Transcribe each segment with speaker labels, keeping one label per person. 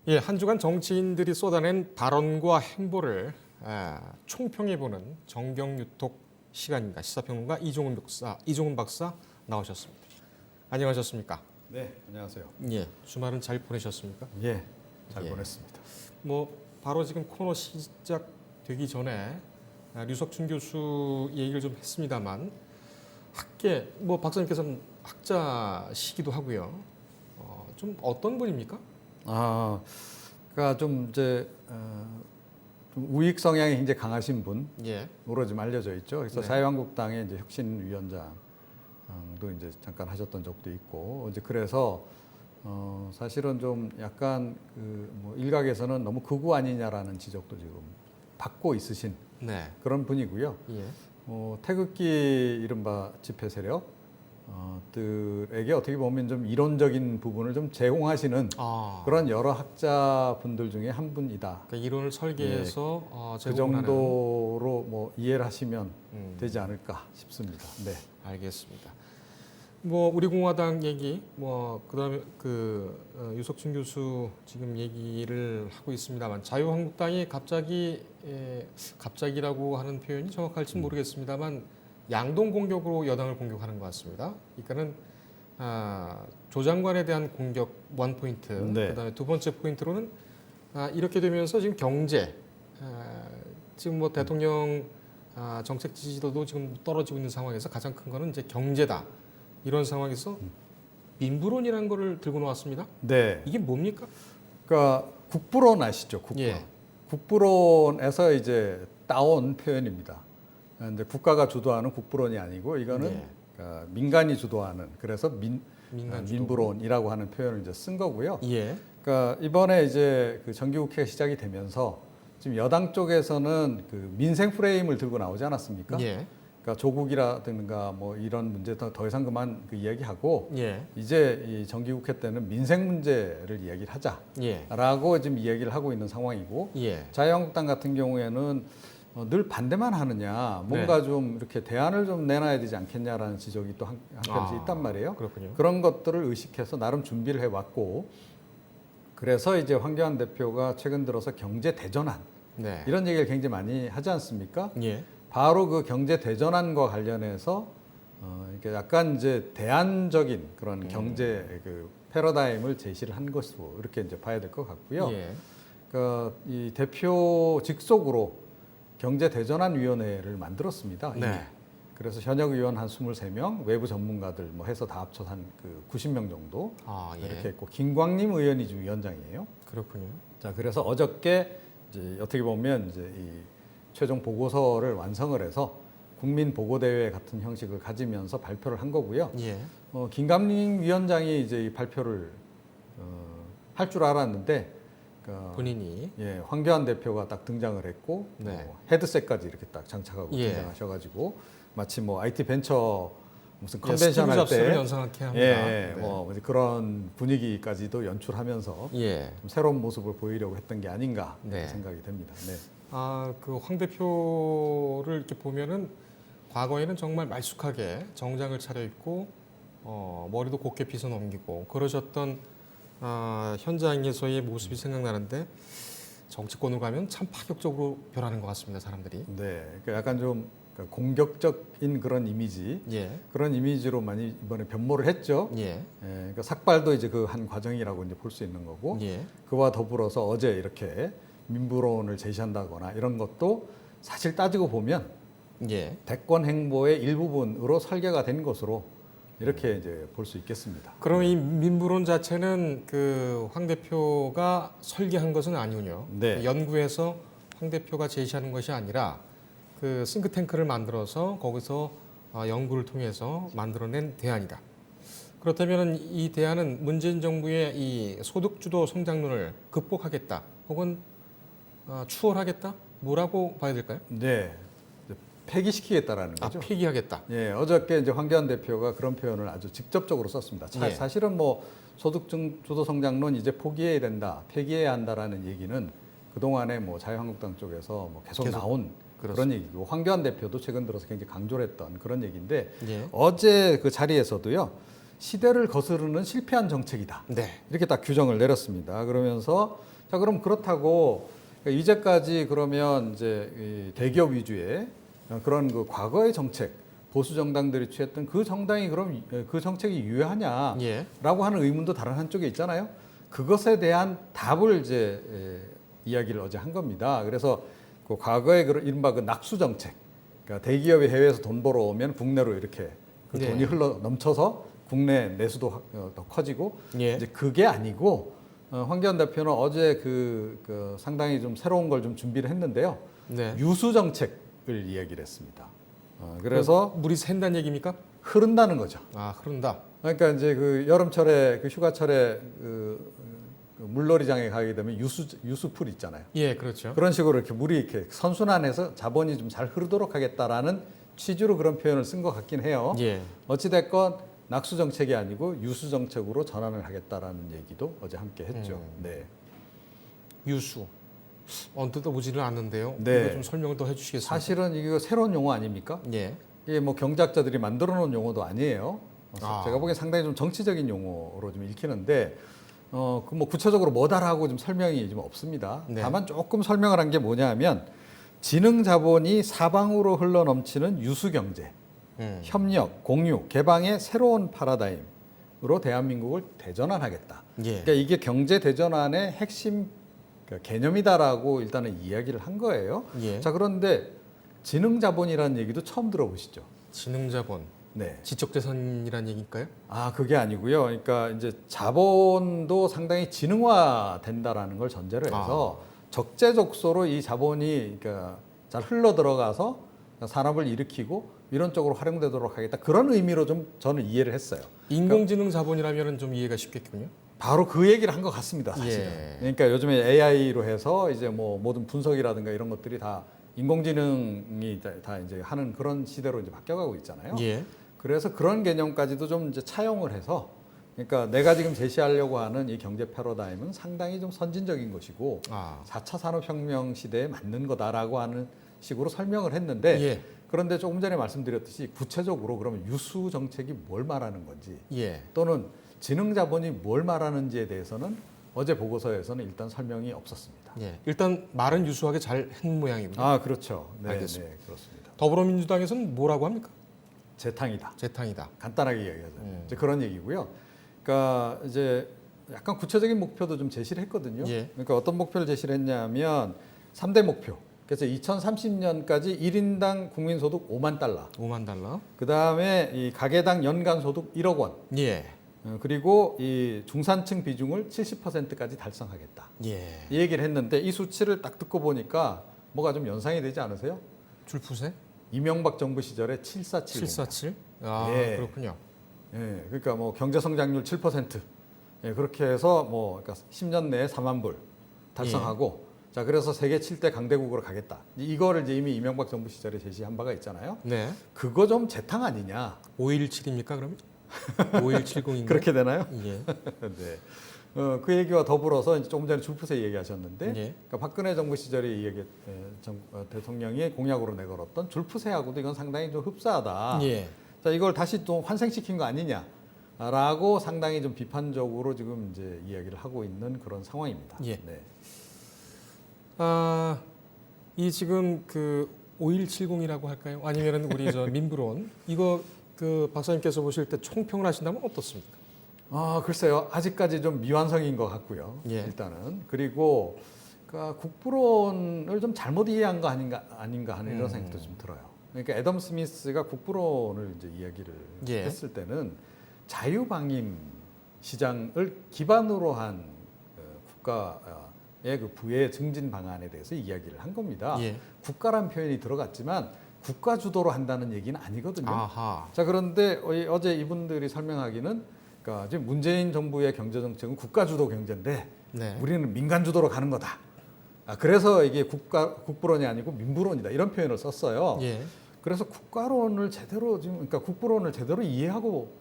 Speaker 1: 예, 한 주간 정치인들이 쏟아낸 발언과 행보를 총평해보는 정경유톡 시간입니다. 시사평론가 이종훈 박사 나오셨습니다. 안녕하셨습니까?
Speaker 2: 네, 안녕하세요.
Speaker 1: 예, 주말은 잘 보내셨습니까?
Speaker 2: 예, 잘
Speaker 1: 예.
Speaker 2: 보냈습니다.
Speaker 1: 뭐 바로 지금 코너 시작되기 전에 류석춘 교수 얘기를 좀 했습니다만 학계 뭐 박사님께서는 학자시기도 하고요. 좀 어떤 분입니까?
Speaker 2: 그러니까 좀 이제 좀 우익 성향이 굉장히 강하신
Speaker 1: 예,
Speaker 2: 분으로 좀 알려져 있죠. 그래서
Speaker 1: 네.
Speaker 2: 자유한국당의 이제 혁신위원장도 이제 잠깐 하셨던 적도 있고, 이제 그래서 사실은 좀 약간 뭐 일각에서는 너무 극우 아니냐라는 지적도 지금 받고 있으신
Speaker 1: 네,
Speaker 2: 그런 분이고요.
Speaker 1: 예,
Speaker 2: 태극기 이른바 집회 세력 들에게 어떻게 보면 좀 이론적인 부분을 좀 제공하시는 그런 여러 학자분들 중에 한 분이다.
Speaker 1: 그러니까 이론을 설계해서
Speaker 2: 그
Speaker 1: 제공을 하는.
Speaker 2: 정도로 뭐 이해를 하시면 되지
Speaker 1: 음,
Speaker 2: 않을까 싶습니다. 네.
Speaker 1: 알겠습니다. 뭐 우리 공화당 얘기, 뭐 그다음에 유석춘 교수 지금 얘기를 하고 있습니다만 자유한국당이 갑자기라고 하는 표현이 정확할지 모르겠습니다만 양동 공격으로 여당을 공격하는 것 같습니다. 그러니까는 조 장관에 대한 공격 원 포인트,
Speaker 2: 네.
Speaker 1: 그다음에 두 번째 포인트로는 이렇게 되면서 지금 경제, 지금 뭐 대통령 정책 지지도도 지금 떨어지고 있는 상황에서 가장 큰 거는 이제 경제다. 이런 상황에서 민부론이라는 거를 들고 나왔습니다.
Speaker 2: 네.
Speaker 1: 이게 뭡니까?
Speaker 2: 그러니까 국부론 아시죠? 국부론.
Speaker 1: 예.
Speaker 2: 국부론에서 이제 따온 표현입니다. 근데 국가가 주도하는 국부론이 아니고 이거는
Speaker 1: 예.
Speaker 2: 그러니까 민간이 주도하는, 그래서
Speaker 1: 민간 주도.
Speaker 2: 민부론이라고 하는 표현을 이제 쓴 거고요.
Speaker 1: 예.
Speaker 2: 그러니까 이번에 이제 그 정기국회가 시작이 되면서 지금 여당 쪽에서는 그 민생 프레임을 들고 나오지 않았습니까?
Speaker 1: 예.
Speaker 2: 그러니까 조국이라든가 뭐 이런 문제 더 이상 그만 이야기하고
Speaker 1: 예.
Speaker 2: 이제 이 정기국회 때는 민생 문제를 이야기를
Speaker 1: 예.
Speaker 2: 하자라고 지금 이야기를 하고 있는 상황이고,
Speaker 1: 예.
Speaker 2: 자유한국당 같은 경우에는 늘 반대만 하느냐, 뭔가 좀 이렇게 대안을 좀 내놔야 되지 않겠냐라는 지적이 또 한편에서 있단 말이에요.
Speaker 1: 그렇군요.
Speaker 2: 그런 것들을 의식해서 나름 준비를 해왔고, 그래서 이제 황교안 대표가 최근 들어서 경제 대전환
Speaker 1: 네.
Speaker 2: 이런 얘기를 굉장히 많이 하지 않습니까?
Speaker 1: 예.
Speaker 2: 바로 그 경제 대전환과 관련해서 이렇게 약간 이제 대안적인 그런 경제 그 패러다임을 제시를 한 것으로 이렇게 이제 봐야 될 것 같고요.
Speaker 1: 예.
Speaker 2: 그러니까 이 대표 직속으로 경제대전환위원회를 만들었습니다. 이미.
Speaker 1: 네.
Speaker 2: 그래서 현역 의원 한 23명, 외부 전문가들 뭐 해서 다 합쳐서 한 90명 정도
Speaker 1: 예.
Speaker 2: 이렇게 했고, 김광림 의원이 지금 위원장이에요.
Speaker 1: 그렇군요.
Speaker 2: 자, 그래서 어저께 이제 어떻게 보면 이제 이 최종 보고서를 완성을 해서 국민 보고대회 같은 형식을 가지면서 발표를 한 거고요.
Speaker 1: 예.
Speaker 2: 김광림 위원장이 이제 이 발표를 할 줄 알았는데.
Speaker 1: 본인이
Speaker 2: 황교안 대표가 딱 등장을 했고,
Speaker 1: 네.
Speaker 2: 헤드셋까지 이렇게 딱 장착하고
Speaker 1: 예.
Speaker 2: 등장하셔가지고 마치 뭐 IT 벤처 무슨
Speaker 1: 예,
Speaker 2: 컨벤션
Speaker 1: 스티브
Speaker 2: 할
Speaker 1: 잡스를
Speaker 2: 때
Speaker 1: 연상하게 합니다. 네.
Speaker 2: 뭐 그런 분위기까지도 연출하면서
Speaker 1: 예.
Speaker 2: 좀 새로운 모습을 보이려고 했던 게 아닌가
Speaker 1: 네.
Speaker 2: 생각이 됩니다. 네.
Speaker 1: 그 황 대표를 이렇게 보면은 과거에는 정말 말쑥하게 정장을 차려입고 머리도 곱게 빗어 넘기고 그러셨던 현장에서의 모습이 생각나는데 정치권으로 가면 참 파격적으로 변하는 것 같습니다, 사람들이.
Speaker 2: 네, 그러니까 약간 좀 공격적인 그런 이미지,
Speaker 1: 예.
Speaker 2: 그런 이미지로 많이 이번에 변모를 했죠.
Speaker 1: 예.
Speaker 2: 그러니까 삭발도 이제 그 한 과정이라고 이제 볼 수 있는 거고,
Speaker 1: 예.
Speaker 2: 그와 더불어서 어제 이렇게 민부론을 제시한다거나 이런 것도 사실 따지고 보면
Speaker 1: 예.
Speaker 2: 대권 행보의 일부분으로 설계가 된 것으로 이렇게 이제 볼 수 있겠습니다.
Speaker 1: 그럼 이 민부론 자체는 그 황 대표가 설계한 것은 아니군요.
Speaker 2: 네.
Speaker 1: 연구해서 황 대표가 제시하는 것이 아니라 그 싱크탱크를 만들어서 거기서 연구를 통해서 만들어낸 대안이다. 그렇다면 이 대안은 문재인 정부의 이 소득주도 성장론을 극복하겠다, 혹은 추월하겠다, 뭐라고 봐야 될까요?
Speaker 2: 네, 폐기시키겠다라는 거죠.
Speaker 1: 폐기하겠다.
Speaker 2: 예, 어저께 이제 황교안 대표가 그런 표현을 아주 직접적으로 썼습니다.
Speaker 1: 예.
Speaker 2: 사실은 뭐 소득주도 성장론 이제 포기해야 된다, 폐기해야 한다라는 얘기는 그 동안에 뭐 자유한국당 쪽에서 뭐 계속 나온 그런 얘기고, 황교안 대표도 최근 들어서 굉장히 강조를 했던 그런 얘기인데,
Speaker 1: 예.
Speaker 2: 어제 그 자리에서도요, 시대를 거스르는 실패한 정책이다.
Speaker 1: 네.
Speaker 2: 이렇게 딱 규정을 내렸습니다. 그러면서 자, 그럼 그렇다고 그러니까 이제까지 그러면 이제 이 대기업 위주의 그런 그 과거의 정책, 보수 정당들이 취했던 그 정당이 그럼 그 정책이 유효하냐라고
Speaker 1: 예.
Speaker 2: 하는 의문도 다른 한쪽에 있잖아요. 그것에 대한 답을 이제 이야기를 어제 한 겁니다. 그래서 그 과거의 그 이른바 그 낙수 정책, 그러니까 대기업이 해외에서 돈 벌어오면 국내로 이렇게 그
Speaker 1: 네.
Speaker 2: 돈이 흘러 넘쳐서 국내 내수도 더 커지고
Speaker 1: 예.
Speaker 2: 이제 그게 아니고 황교안 대표는 어제 그 상당히 좀 새로운 걸 좀 준비를 했는데요.
Speaker 1: 네.
Speaker 2: 유수 정책을 이야기를 했습니다. 그래서
Speaker 1: 물이 샌다는 얘기입니까?
Speaker 2: 흐른다는 거죠.
Speaker 1: 아, 흐른다.
Speaker 2: 그러니까 이제 그 여름철에 그 휴가철에 그 물놀이장에 가게 되면 유수풀 있잖아요.
Speaker 1: 예, 그렇죠.
Speaker 2: 그런 식으로 이렇게 물이 이렇게 선순환해서 자본이 좀 잘 흐르도록 하겠다라는 취지로 그런 표현을 쓴 것 같긴 해요.
Speaker 1: 예.
Speaker 2: 어찌됐건 낙수 정책이 아니고 유수 정책으로 전환을 하겠다라는 얘기도 어제 함께 했죠. 네.
Speaker 1: 유수. 언뜻 오지를 않는데요.
Speaker 2: 네.
Speaker 1: 이거 좀 설명을 더 해주시겠습니까?
Speaker 2: 사실은 이게 새로운 용어 아닙니까?
Speaker 1: 예.
Speaker 2: 이게 뭐 경제학자들이 만들어 놓은 용어도 아니에요.
Speaker 1: 아.
Speaker 2: 제가 보기엔 상당히 좀 정치적인 용어로 좀 읽히는데, 그 뭐 구체적으로 뭐다라고 좀 설명이 좀 없습니다.
Speaker 1: 네.
Speaker 2: 다만 조금 설명을 한 게 뭐냐면, 지능 자본이 사방으로 흘러 넘치는 유수 경제, 협력, 공유, 개방의 새로운 파라다임으로 대한민국을 대전환하겠다.
Speaker 1: 예.
Speaker 2: 그러니까 이게 경제 대전환의 핵심 개념이다라고 일단은 이야기를 한 거예요.
Speaker 1: 예.
Speaker 2: 자, 그런데 지능 자본이라는 얘기도 처음 들어보시죠?
Speaker 1: 지능자본.
Speaker 2: 네.
Speaker 1: 지적재산이라는 얘기일까요?
Speaker 2: 아, 그게 아니고요. 그러니까 이제 자본도 상당히 지능화 된다라는 걸 전제로 해서 적재적소로 이 자본이 그러니까 잘 흘러 들어가서 산업을 일으키고 이런 쪽으로 활용되도록 하겠다. 그런 의미로 좀 저는 이해를 했어요.
Speaker 1: 인공지능 자본이라면 좀 이해가 쉽겠군요.
Speaker 2: 바로 그 얘기를 한 것 같습니다, 사실은.
Speaker 1: 예.
Speaker 2: 그러니까 요즘에 AI로 해서 이제 뭐 모든 분석이라든가 이런 것들이 다 인공지능이 다 이제 하는 그런 시대로 이제 바뀌어가고 있잖아요.
Speaker 1: 예.
Speaker 2: 그래서 그런 개념까지도 좀 이제 차용을 해서, 그러니까 내가 지금 제시하려고 하는 이 경제 패러다임은 상당히 좀 선진적인 것이고 4차 산업혁명 시대에 맞는 거다라고 하는 식으로 설명을 했는데,
Speaker 1: 예.
Speaker 2: 그런데 조금 전에 말씀드렸듯이 구체적으로 그러면 유수 정책이 뭘 말하는 건지
Speaker 1: 예.
Speaker 2: 또는 지능 자본이 뭘 말하는지에 대해서는 어제 보고서에서는 일단 설명이 없었습니다.
Speaker 1: 예. 일단 말은 유수하게 잘 한 모양이군요.
Speaker 2: 아, 그렇죠. 네,
Speaker 1: 알겠습니다.
Speaker 2: 네, 그렇습니다.
Speaker 1: 더불어민주당에서는 뭐라고 합니까?
Speaker 2: 재탕이다.
Speaker 1: 재탕이다.
Speaker 2: 간단하게 이야기하죠. 이제 그런 얘기고요. 그러니까 이제 약간 구체적인 목표도 좀 제시를 했거든요.
Speaker 1: 예.
Speaker 2: 그러니까 어떤 목표를 제시를 했냐면 3대 목표. 그래서 2030년까지 1인당 국민소득 5만 달러.
Speaker 1: 5만 달러.
Speaker 2: 그다음에 이 가계당 연간 소득 1억 원.
Speaker 1: 예.
Speaker 2: 그리고 이 중산층 비중을 70%까지 달성하겠다.
Speaker 1: 예.
Speaker 2: 이 얘기를 했는데 이 수치를 딱 듣고 보니까 뭐가 좀 연상이 되지 않으세요?
Speaker 1: 줄푸세?
Speaker 2: 이명박 정부 시절에 747.
Speaker 1: 747? 아,
Speaker 2: 예.
Speaker 1: 그렇군요.
Speaker 2: 예, 그러니까 뭐 경제 성장률 7%. 예, 그렇게 해서 뭐 그러니까 10년 내에 4만 불 달성하고 자, 그래서 세계 7대 강대국으로 가겠다. 이거를 이제 이미 이명박 정부 시절에 제시한 바가 있잖아요.
Speaker 1: 네.
Speaker 2: 그거 좀 재탕 아니냐?
Speaker 1: 517입니까, 그러면? 5170인가요?
Speaker 2: 그렇게 되나요?
Speaker 1: 예.
Speaker 2: 네. 그 얘기와 더불어서 이제 조금 전에 줄푸세 얘기하셨는데,
Speaker 1: 예.
Speaker 2: 그러니까 박근혜 정부 시절에 이 얘기 대통령이 공약으로 내걸었던 줄푸세하고도 이건 상당히 좀 흡사하다.
Speaker 1: 예.
Speaker 2: 자, 이걸 다시 또 환생시킨 거 아니냐라고 상당히 좀 비판적으로 지금 이제 이야기를 하고 있는 그런 상황입니다.
Speaker 1: 예.
Speaker 2: 네.
Speaker 1: 아, 이 지금 그 5170이라고 할까요? 아니면은 우리 저 민부론 이거 그 박사님께서 보실 때 총평을 하신다면 어떻습니까?
Speaker 2: 아, 글쎄요. 아직까지 좀 미완성인 것 같고요.
Speaker 1: 예.
Speaker 2: 일단은. 그리고 그러니까 국부론을 좀 잘못 이해한 거 아닌가 하는 이런 생각도 좀 들어요. 그러니까 애덤 스미스가 국부론을 이제 이야기를
Speaker 1: 예.
Speaker 2: 했을 때는 자유방임 시장을 기반으로 한 국가의 그 부의 증진 방안에 대해서 이야기를 한 겁니다.
Speaker 1: 예.
Speaker 2: 국가란 표현이 들어갔지만 국가 주도로 한다는 얘기는 아니거든요.
Speaker 1: 아하.
Speaker 2: 자, 그런데 어제 이분들이 설명하기는 그러니까 지금 문재인 정부의 경제 정책은 국가 주도 경제인데
Speaker 1: 네.
Speaker 2: 우리는 민간 주도로 가는 거다. 그래서 이게 국부론이 아니고 민부론이다. 이런 표현을 썼어요.
Speaker 1: 예.
Speaker 2: 그래서 국가론을 제대로 지금 그러니까 국부론을 제대로 이해하고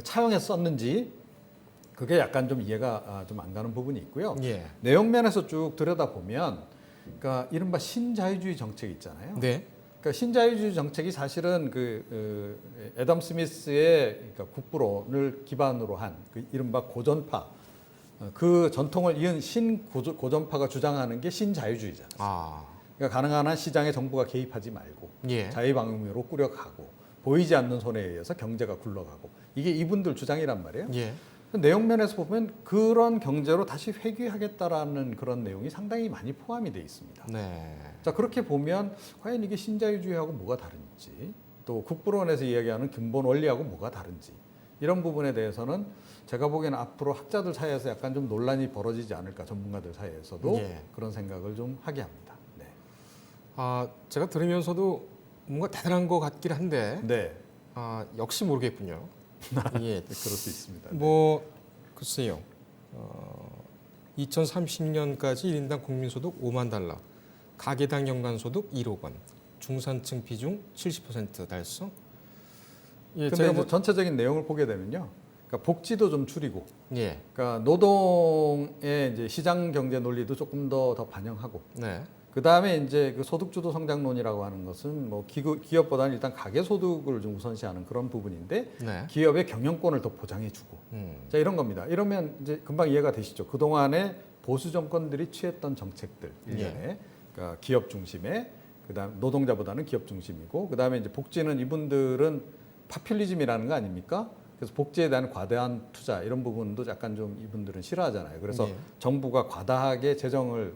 Speaker 2: 차용해서 썼는지 그게 약간 좀 이해가 좀 안 가는 부분이 있고요.
Speaker 1: 예.
Speaker 2: 내용 면에서 쭉 들여다 보면 그러니까 이른바 신자유주의 정책 있잖아요.
Speaker 1: 네.
Speaker 2: 그러니까 신자유주의 정책이 사실은 애덤 스미스의 그러니까 국부론을 기반으로 한 그 이른바 고전파 그 전통을 이은 신고전파가 주장하는 게 신자유주의잖아요.
Speaker 1: 아,
Speaker 2: 그러니까 가능한 한 시장에 정부가 개입하지 말고
Speaker 1: 예.
Speaker 2: 자유방임으로 꾸려가고 보이지 않는 손에 의해서 경제가 굴러가고 이게 이분들 주장이란 말이에요.
Speaker 1: 예.
Speaker 2: 내용면에서 보면 그런 경제로 다시 회귀하겠다라는 그런 내용이 상당히 많이 포함이 돼 있습니다.
Speaker 1: 네.
Speaker 2: 자, 그렇게 보면 과연 이게 신자유주의하고 뭐가 다른지, 또 국부론에서 이야기하는 근본 원리하고 뭐가 다른지, 이런 부분에 대해서는 제가 보기에는 앞으로 학자들 사이에서 약간 좀 논란이 벌어지지 않을까, 전문가들 사이에서도
Speaker 1: 예.
Speaker 2: 그런 생각을 좀 하게 합니다. 네.
Speaker 1: 아, 제가 들으면서도 뭔가 대단한 것 같긴 한데,
Speaker 2: 네.
Speaker 1: 아, 역시 모르겠군요. 예.
Speaker 2: 그럴 수 있습니다.
Speaker 1: 뭐 글쎄요. 2030년까지 1인당 국민소득 5만 달러, 가계당 연간소득 1억 원, 중산층 비중 70% 달성. 예,
Speaker 2: 근데
Speaker 1: 제가
Speaker 2: 이제
Speaker 1: 뭐
Speaker 2: 전체적인 내용을 보게 되면요. 그러니까 복지도 좀 줄이고,
Speaker 1: 예,
Speaker 2: 그러니까 노동의 이제 시장 경제 논리도 조금 더 반영하고,
Speaker 1: 네,
Speaker 2: 그 다음에 이제 그 소득주도 성장론이라고 하는 것은 뭐 기업보다는 일단 가계 소득을 좀 우선시하는 그런 부분인데
Speaker 1: 네,
Speaker 2: 기업의 경영권을 더 보장해주고, 자 이런 겁니다. 이러면 이제 금방 이해가 되시죠. 그 동안에 보수 정권들이 취했던 정책들 일련에 그러니까 기업 중심에 그다음 노동자보다는 기업 중심이고 그다음에 이제 복지는 이분들은 파퓰리즘이라는 거 아닙니까? 그래서 복지에 대한 과대한 투자 이런 부분도 약간 좀 이분들은 싫어하잖아요. 그래서
Speaker 1: 예.
Speaker 2: 정부가 과다하게 재정을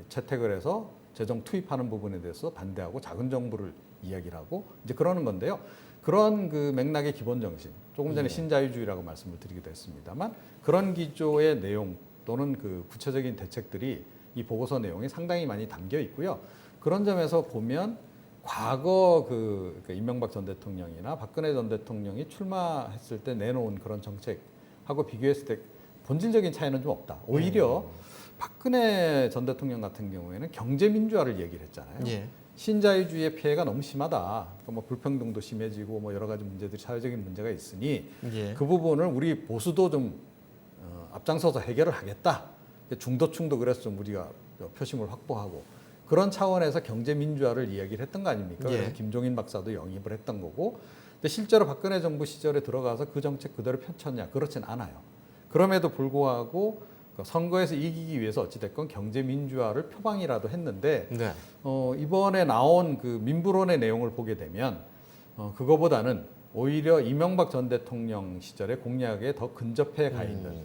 Speaker 2: 채택을 해서 재정 투입하는 부분에 대해서 반대하고 작은 정부를 이야기를 하고 이제 그러는 건데요. 그런 그 맥락의 기본 정신, 조금 전에 신자유주의라고 말씀을 드리기도 했습니다만 그런 기조의 내용 또는 그 구체적인 대책들이 이 보고서 내용에 상당히 많이 담겨 있고요. 그런 점에서 보면 과거 그러니까 이명박 전 대통령이나 박근혜 전 대통령이 출마했을 때 내놓은 그런 정책하고 비교했을 때 본질적인 차이는 좀 없다. 오히려 박근혜 전 대통령 같은 경우에는 경제 민주화를 얘기를 했잖아요.
Speaker 1: 예,
Speaker 2: 신자유주의의 피해가 너무 심하다. 그러니까 뭐 불평등도 심해지고 뭐 여러 가지 문제들이 사회적인 문제가 있으니
Speaker 1: 예,
Speaker 2: 그 부분을 우리 보수도 좀 앞장서서 해결을 하겠다. 중도층도 그래서 좀 우리가 표심을 확보하고 그런 차원에서 경제 민주화를 이야기를 했던 거 아닙니까?
Speaker 1: 예.
Speaker 2: 그래서 김종인 박사도 영입을 했던 거고. 근데 실제로 박근혜 정부 시절에 들어가서 그 정책 그대로 펼쳤냐? 그렇진 않아요. 그럼에도 불구하고 선거에서 이기기 위해서 어찌됐건 경제 민주화를 표방이라도 했는데
Speaker 1: 네,
Speaker 2: 이번에 나온 그 민부론의 내용을 보게 되면 그거보다는 오히려 이명박 전 대통령 시절의 공약에 더 근접해 가 있는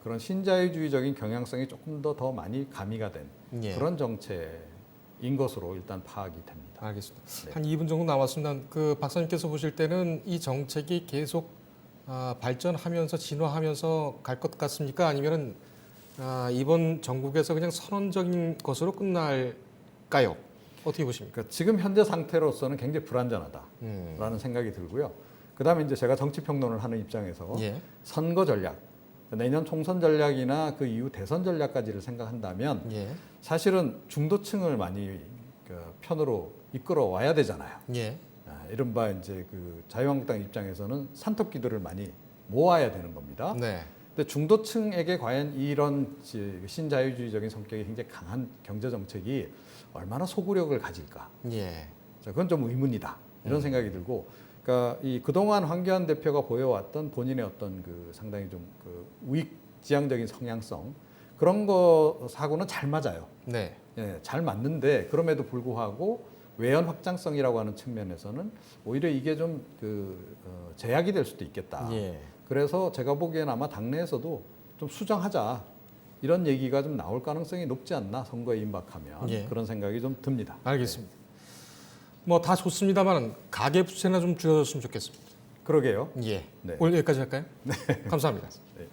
Speaker 2: 그런 신자유주의적인 경향성이 조금 더 많이 가미가 된
Speaker 1: 예.
Speaker 2: 그런 정책인 것으로 일단 파악이 됩니다.
Speaker 1: 알겠습니다.
Speaker 2: 네.
Speaker 1: 한 2분 정도 남았습니다. 그 박사님께서 보실 때는 이 정책이 계속 발전하면서 진화하면서 갈 것 같습니까? 아니면은 이번 정국에서 그냥 선언적인 것으로 끝날까요? 어떻게 보십니까?
Speaker 2: 그러니까 지금 현재 상태로서는 굉장히 불안전하다라는 생각이 들고요. 그다음에 이제 제가 정치 평론을 하는 입장에서
Speaker 1: 예,
Speaker 2: 선거 전략, 내년 총선 전략이나 그 이후 대선 전략까지를 생각한다면
Speaker 1: 예,
Speaker 2: 사실은 중도층을 많이 그 편으로 이끌어 와야 되잖아요.
Speaker 1: 예,
Speaker 2: 이른바 이제 그 자유한국당 입장에서는 산토끼들을 많이 모아야 되는 겁니다.
Speaker 1: 네,
Speaker 2: 근데 중도층에게 과연 이런 신자유주의적인 성격이 굉장히 강한 경제 정책이 얼마나 소구력을 가질까?
Speaker 1: 예,
Speaker 2: 자, 그건 좀 의문이다. 이런 생각이 들고, 그러니까 이 그동안 황교안 대표가 보여왔던 본인의 어떤 그 상당히 좀 그 우익지향적인 성향성 그런 거하고는 잘 맞아요.
Speaker 1: 네,
Speaker 2: 예, 잘 맞는데 그럼에도 불구하고 외연 확장성이라고 하는 측면에서는 오히려 이게 좀 제약이 될 수도 있겠다.
Speaker 1: 예.
Speaker 2: 그래서 제가 보기에는 아마 당내에서도 좀 수정하자 이런 얘기가 좀 나올 가능성이 높지 않나 선거에 임박하면
Speaker 1: 예.
Speaker 2: 그런 생각이 좀 듭니다.
Speaker 1: 알겠습니다. 뭐 다 좋습니다만 가계 부채나 좀 줄여줬으면 좋겠습니다.
Speaker 2: 그러게요.
Speaker 1: 예.
Speaker 2: 네.
Speaker 1: 오늘 여기까지 할까요? 네. 감사합니다.
Speaker 2: 네.